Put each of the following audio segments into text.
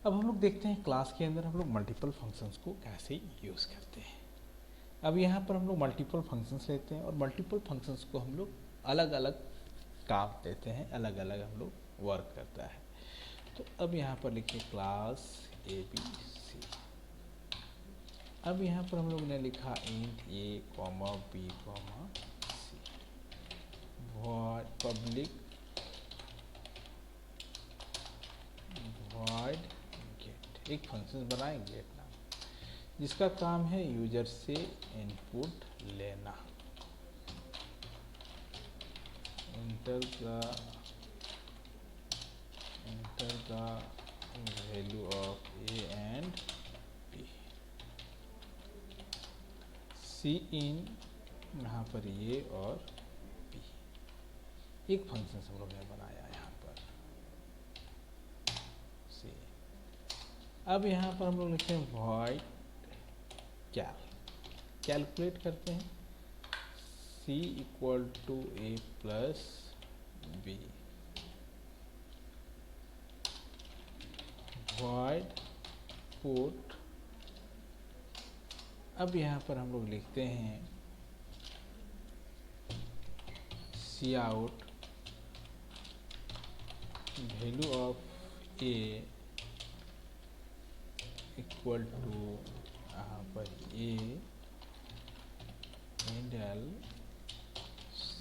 अब हम लोग देखते हैं क्लास के अंदर हम लोग मल्टीपल फंक्शंस को कैसे यूज़ करते हैं। अब यहाँ पर हम लोग मल्टीपल फंक्शंस लेते हैं और मल्टीपल फंक्शंस को हम लोग अलग अलग काम देते हैं, अलग अलग हम लोग वर्क करता है। तो अब यहाँ पर लिखिए क्लास ABC। अब यहाँ पर हम लोग ने लिखा int A, B, C, void public void get, एक फंक्शन बनाए गेट नाम, जिसका काम है यूजर से इनपुट लेना। enter the value of A and B। in यहाँ पर A और B, एक फंक्शन हम लोग ने बनाया यहाँ पर C। अब यहाँ पर हम लोग लिखते हैं void कैलकुलेट करते हैं C equal to A plus B, void put। अब यहाँ पर हम लोग लिखते हैं cout value of A equal to यहाँ पर A and L,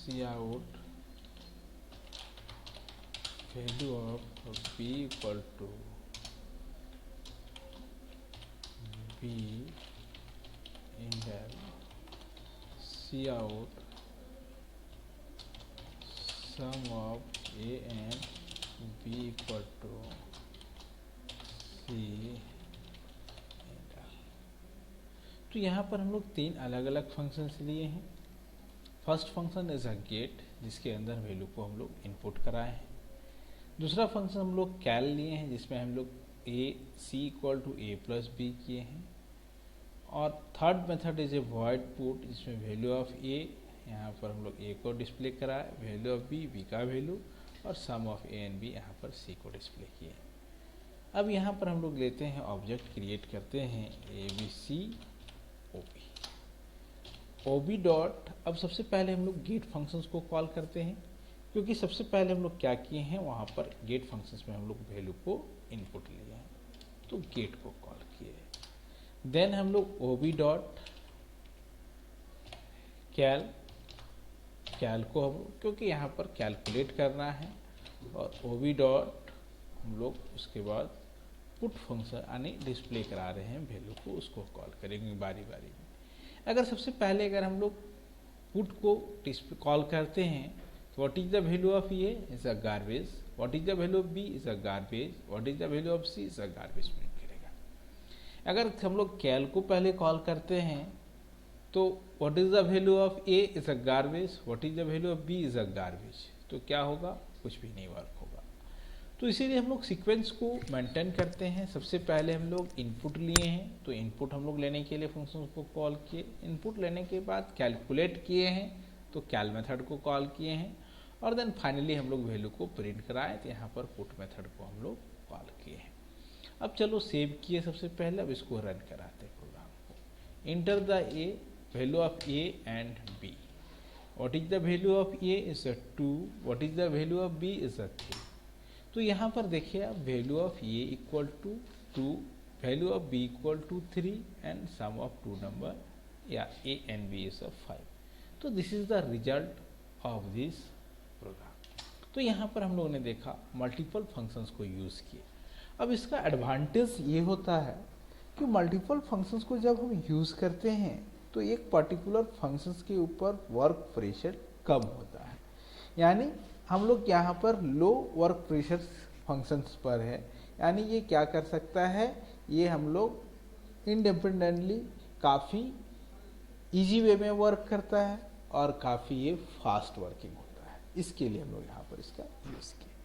cout value of B equal to B and L, cout sum of A and B equal to C and L। तो यहाँ पर हम लोग तीन अलग अलग फंक्शंस लिए हैं। First function is a get, जिसके अंदर वैल्यू को हम लोग इनपुट कराए हैं। दूसरा फंक्शन हम लोग कैल लिए हैं, जिसमें हम लोग C equal to A plus B किए हैं। और third method is a void put, जिसमें वैल्यू ऑफ A, यहाँ पर हम लोग A को डिस्प्ले कराए, वैल्यू ऑफ B का वैल्यू, और sum of A and B यहाँ पर C को डिस्प्ले किए। अब यहाँ पर हम लोग लेते हैं ऑब्जेक्ट क्रिएट करते हैं ABC OB डॉट। अब सबसे पहले हम लोग गेट फंक्शंस को कॉल करते हैं, क्योंकि सबसे पहले हम लोग क्या किए हैं, वहाँ पर गेट फंक्शंस में हम लोग वैल्यू को इनपुट लिए हैं, तो गेट को कॉल किए। देन हम लोग OB डॉट कैल को हम, क्योंकि यहाँ पर कैलकुलेट करना है, और OB डॉट हम लोग उसके बाद पुट फंक्शन यानी डिस्प्ले करा रहे हैं वैल्यू को, उसको कॉल करेंगे बारी बारी में। अगर सबसे पहले अगर हम लोग पुट को कॉल करते हैं, what is the value of A is a garbage, what is the value of B is a garbage, what is the value of C is a garbage print करेगा। अगर हम लोग कैल को पहले कॉल करते हैं, तो what is the value of A is a garbage, what is the value of B is a garbage, तो क्या होगा, कुछ भी नहीं वर्क होगा। तो इसीलिए हम लोग सीक्वेंस को मेंटेन करते हैं। सबसे पहले हम लोग इनपुट लिए हैं, तो इनपुट हम लोग लेने के लिए फंक्शन को कॉल किए, इनपुट लेने के बाद कैलकुलेट किए हैं, तो कैल मेथड को कॉल किए हैं, और देन फाइनली हम लोग वैल्यू को प्रिंट कराएं, तो यहाँ पर पुट मेथड को हम लोग कॉल किए हैं। अब चलो सेव किए सबसे पहले, अब इसको रन कराते हैं प्रोग्राम को। Enter the A value of A and B, what is the value of A is a 2, what is the value of B is a 3। तो यहाँ पर देखिए आप, value of A equal to 2, value of B equal to 3 and sum of two number या A and B is 5। तो this is the result of this program. तो यहाँ पर हम लोगों ने देखा मल्टीपल फंक्शंस को यूज़ किए। अब इसका एडवांटेज ये होता है कि मल्टीपल फंक्शंस को जब हम यूज़ करते हैं, तो एक पर्टिकुलर फंक्शंस के ऊपर वर्क प्रेशर कम होता है। यानी हम लोग यहाँ पर लो वर्क प्रेशर फंक्शंस पर है, यानी ये क्या कर सकता है, ये हम लोग इंडिपेंडेंटली काफ़ी इजी वे में वर्क करता है, और काफ़ी ये फास्ट वर्किंग होता है। इसके लिए हम लोग यहाँ पर इसका यूज़ किया।